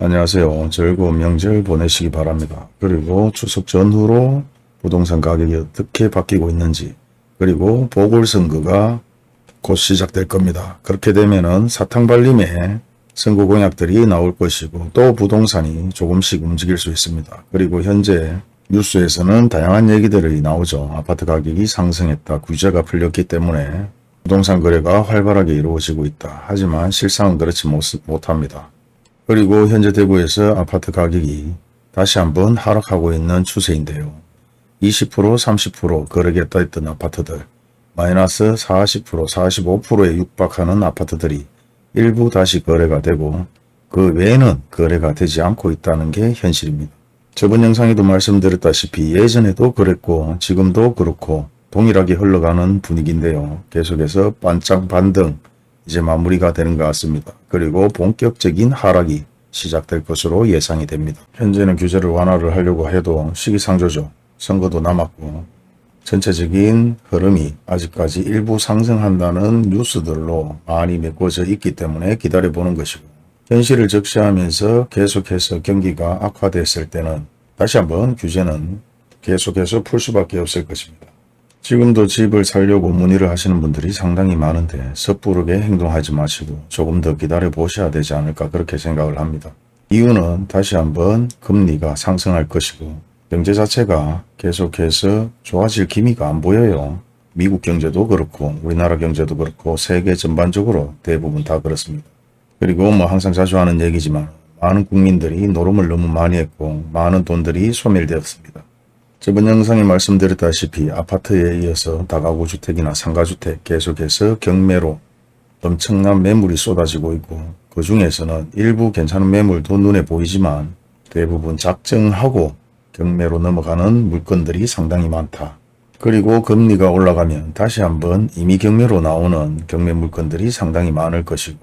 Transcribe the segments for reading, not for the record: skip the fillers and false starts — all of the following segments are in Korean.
안녕하세요. 즐거운 명절 보내시기 바랍니다. 그리고 추석 전후로 부동산 가격이 어떻게 바뀌고 있는지, 그리고 보궐선거가 곧 시작될 겁니다. 그렇게 되면은 사탕발림의 선거 공약들이 나올 것이고, 또 부동산이 조금씩 움직일 수 있습니다. 그리고 현재 뉴스에서는 다양한 얘기들이 나오죠. 아파트 가격이 상승했다, 규제가 풀렸기 때문에 부동산 거래가 활발하게 이루어지고 있다. 하지만 실상은 그렇지 못합니다. 그리고 현재 대구에서 아파트 가격이 다시 한번 하락하고 있는 추세인데요. 20%, 30% 거래겠다 했던 아파트들, 마이너스 40%, 45%에 육박하는 아파트들이 일부 다시 거래가 되고 그 외에는 거래가 되지 않고 있다는 게 현실입니다. 저번 영상에도 말씀드렸다시피 예전에도 그랬고 지금도 그렇고 동일하게 흘러가는 분위기인데요. 계속해서 반짝 반등 이제 마무리가 되는 것 같습니다. 그리고 본격적인 하락이 시작될 것으로 예상이 됩니다. 현재는 규제를 완화를 하려고 해도 시기상조죠. 선거도 남았고 전체적인 흐름이 아직까지 일부 상승한다는 뉴스들로 많이 메꿔져 있기 때문에 기다려보는 것이고, 현실을 적시하면서 계속해서 경기가 악화됐을 때는 다시 한번 규제는 계속해서 풀 수밖에 없을 것입니다. 지금도 집을 살려고 문의를 하시는 분들이 상당히 많은데 섣부르게 행동하지 마시고 조금 더 기다려 보셔야 되지 않을까 그렇게 생각을 합니다. 이유는 다시 한번 금리가 상승할 것이고 경제 자체가 계속해서 좋아질 기미가 안 보여요. 미국 경제도 그렇고 우리나라 경제도 그렇고 세계 전반적으로 대부분 다 그렇습니다. 그리고 항상 자주 하는 얘기지만 많은 국민들이 노름을 너무 많이 했고 많은 돈들이 소멸되었습니다. 저번 영상에 말씀드렸다시피 아파트에 이어서 다가구 주택이나 상가주택 계속해서 경매로 엄청난 매물이 쏟아지고 있고 그 중에서는 일부 괜찮은 매물도 눈에 보이지만 대부분 작정하고 경매로 넘어가는 물건들이 상당히 많다. 그리고 금리가 올라가면 다시 한번 이미 경매로 나오는 경매 물건들이 상당히 많을 것이고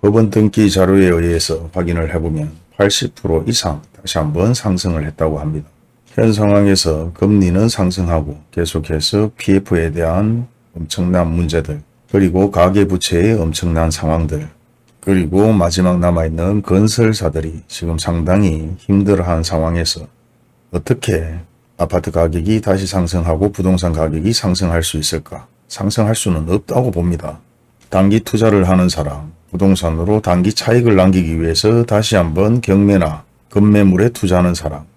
법원 등기 자료에 의해서 확인을 해보면 80% 이상 다시 한번 상승을 했다고 합니다. 현 상황에서 금리는 상승하고 계속해서 PF에 대한 엄청난 문제들, 그리고 가계부채의 엄청난 상황들, 그리고 마지막 남아있는 건설사들이 지금 상당히 힘들어하는 상황에서 어떻게 아파트 가격이 다시 상승하고 부동산 가격이 상승할 수 있을까? 상승할 수는 없다고 봅니다. 단기 투자를 하는 사람, 부동산으로 단기 차익을 남기기 위해서 다시 한번 경매나 급매물에 투자하는 사람,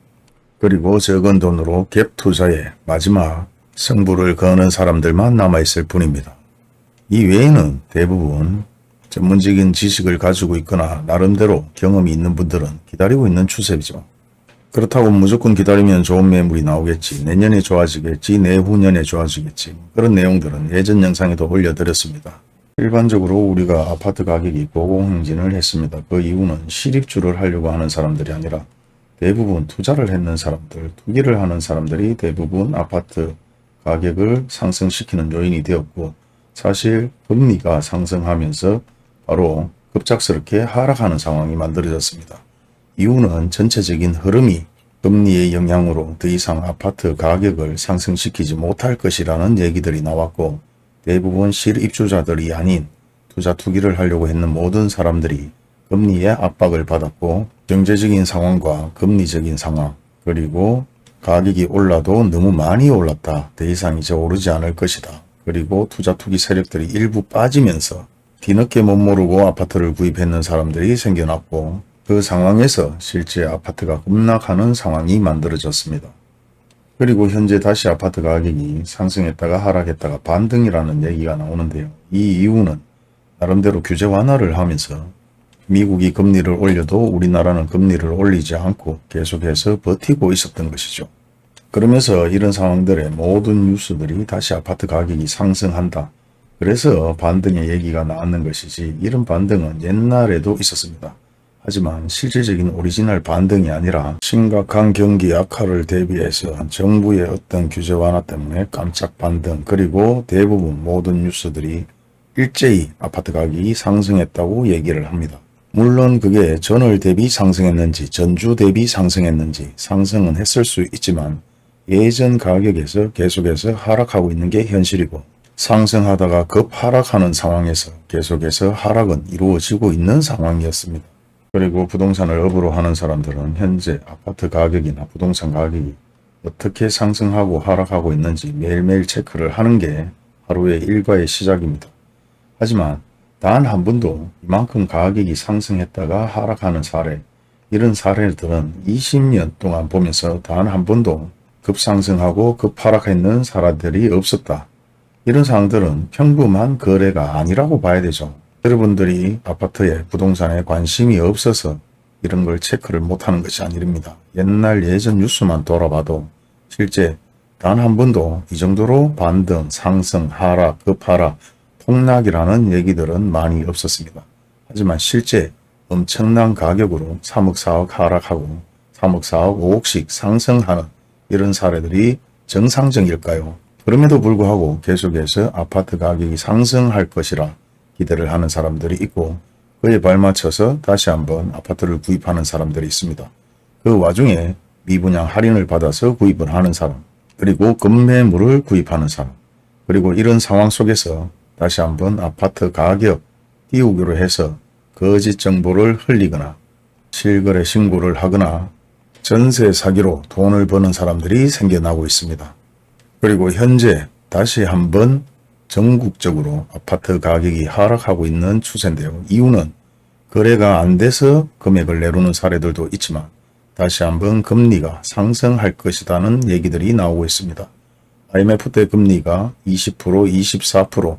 그리고 적은 돈으로 갭 투자에 마지막 승부를 거는 사람들만 남아있을 뿐입니다. 이 외에는 대부분 전문적인 지식을 가지고 있거나 나름대로 경험이 있는 분들은 기다리고 있는 추세죠. 그렇다고 무조건 기다리면 좋은 매물이 나오겠지, 내년에 좋아지겠지, 내후년에 좋아지겠지, 그런 내용들은 예전 영상에도 올려드렸습니다. 일반적으로 우리가 아파트 가격이 고공행진을 했습니다. 그 이유는 실입주를 하려고 하는 사람들이 아니라 대부분 투자를 했는 사람들, 투기를 하는 사람들이 대부분 아파트 가격을 상승시키는 요인이 되었고, 사실 금리가 상승하면서 바로 급작스럽게 하락하는 상황이 만들어졌습니다. 이유는 전체적인 흐름이 금리의 영향으로 더 이상 아파트 가격을 상승시키지 못할 것이라는 얘기들이 나왔고, 대부분 실입주자들이 아닌 투자 투기를 하려고 했는 모든 사람들이 금리의 압박을 받았고, 경제적인 상황과 금리적인 상황, 그리고 가격이 올라도 너무 많이 올랐다, 더 이상 이제 오르지 않을 것이다, 그리고 투자 투기 세력들이 일부 빠지면서 뒤늦게 못 모르고 아파트를 구입했는 사람들이 생겨났고, 그 상황에서 실제 아파트가 급락하는 상황이 만들어졌습니다. 그리고 현재 다시 아파트 가격이 상승했다가 하락했다가 반등이라는 얘기가 나오는데요. 이 이유는 나름대로 규제 완화를 하면서 미국이 금리를 올려도 우리나라는 금리를 올리지 않고 계속해서 버티고 있었던 것이죠. 그러면서 이런 상황들의 모든 뉴스들이 다시 아파트 가격이 상승한다, 그래서 반등의 얘기가 나왔는 것이지, 이런 반등은 옛날에도 있었습니다. 하지만 실질적인 오리지널 반등이 아니라 심각한 경기 악화를 대비해서 정부의 어떤 규제 완화 때문에 깜짝 반등, 그리고 대부분 모든 뉴스들이 일제히 아파트 가격이 상승했다고 얘기를 합니다. 물론 그게 전월 대비 상승했는지 전주 대비 상승했는지 상승은 했을 수 있지만 예전 가격에서 계속해서 하락하고 있는 게 현실이고, 상승하다가 급 하락하는 상황에서 계속해서 하락은 이루어지고 있는 상황이었습니다. 그리고 부동산을 업으로 하는 사람들은 현재 아파트 가격이나 부동산 가격이 어떻게 상승하고 하락하고 있는지 매일매일 체크를 하는 게 하루의 일과의 시작입니다. 하지만 단 한 번도 이만큼 가격이 상승했다가 하락하는 사례, 이런 사례들은 20년 동안 보면서 단 한 번도 급상승하고 급하락했는 사례들이 없었다. 이런 상황들은 평범한 거래가 아니라고 봐야 되죠. 여러분들이 아파트에 부동산에 관심이 없어서 이런 걸 체크를 못하는 것이 아닙니다. 옛날 예전 뉴스만 돌아봐도 실제 단 한 번도 이 정도로 반등, 상승, 하락, 급하락, 폭락이라는 얘기들은 많이 없었습니다. 하지만 실제 엄청난 가격으로 3억, 4억 하락하고 3억, 4억, 5억씩 상승하는 이런 사례들이 정상적일까요? 그럼에도 불구하고 계속해서 아파트 가격이 상승할 것이라 기대를 하는 사람들이 있고 그에 발맞춰서 다시 한번 아파트를 구입하는 사람들이 있습니다. 그 와중에 미분양 할인을 받아서 구입을 하는 사람, 그리고 급매물을 구입하는 사람, 그리고 이런 상황 속에서 다시 한번 아파트 가격 띄우기로 해서 거짓 정보를 흘리거나 실거래 신고를 하거나 전세 사기로 돈을 버는 사람들이 생겨나고 있습니다. 그리고 현재 다시 한번 전국적으로 아파트 가격이 하락하고 있는 추세인데요. 이유는 거래가 안 돼서 금액을 내놓는 사례들도 있지만 다시 한번 금리가 상승할 것이라는 얘기들이 나오고 있습니다. IMF 때 금리가 20%, 24%,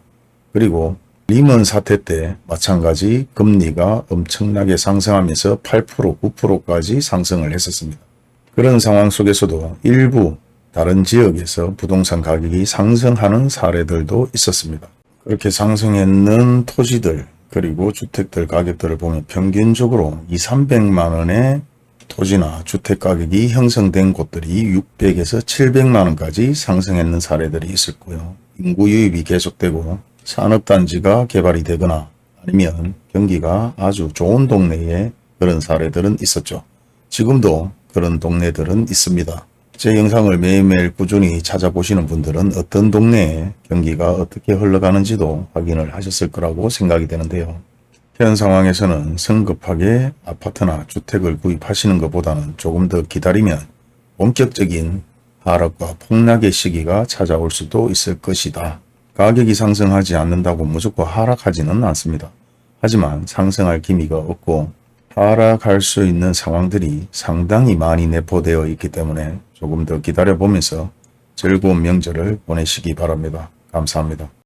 그리고 리먼 사태 때 마찬가지 금리가 엄청나게 상승하면서 8%, 9%까지 상승을 했었습니다. 그런 상황 속에서도 일부 다른 지역에서 부동산 가격이 상승하는 사례들도 있었습니다. 그렇게 상승했는 토지들 그리고 주택들 가격들을 보면 평균적으로 200~300만 원의 토지나 주택 가격이 형성된 곳들이 600에서 700만 원까지 상승했는 사례들이 있었고요. 인구 유입이 계속되고 산업단지가 개발이 되거나 아니면 경기가 아주 좋은 동네에 그런 사례들은 있었죠. 지금도 그런 동네들은 있습니다. 제 영상을 매일매일 꾸준히 찾아보시는 분들은 어떤 동네에 경기가 어떻게 흘러가는지도 확인을 하셨을 거라고 생각이 되는데요. 현 상황에서는 성급하게 아파트나 주택을 구입하시는 것보다는 조금 더 기다리면 본격적인 하락과 폭락의 시기가 찾아올 수도 있을 것이다. 가격이 상승하지 않는다고 무조건 하락하지는 않습니다. 하지만 상승할 기미가 없고 하락할 수 있는 상황들이 상당히 많이 내포되어 있기 때문에 조금 더 기다려보면서 즐거운 명절을 보내시기 바랍니다. 감사합니다.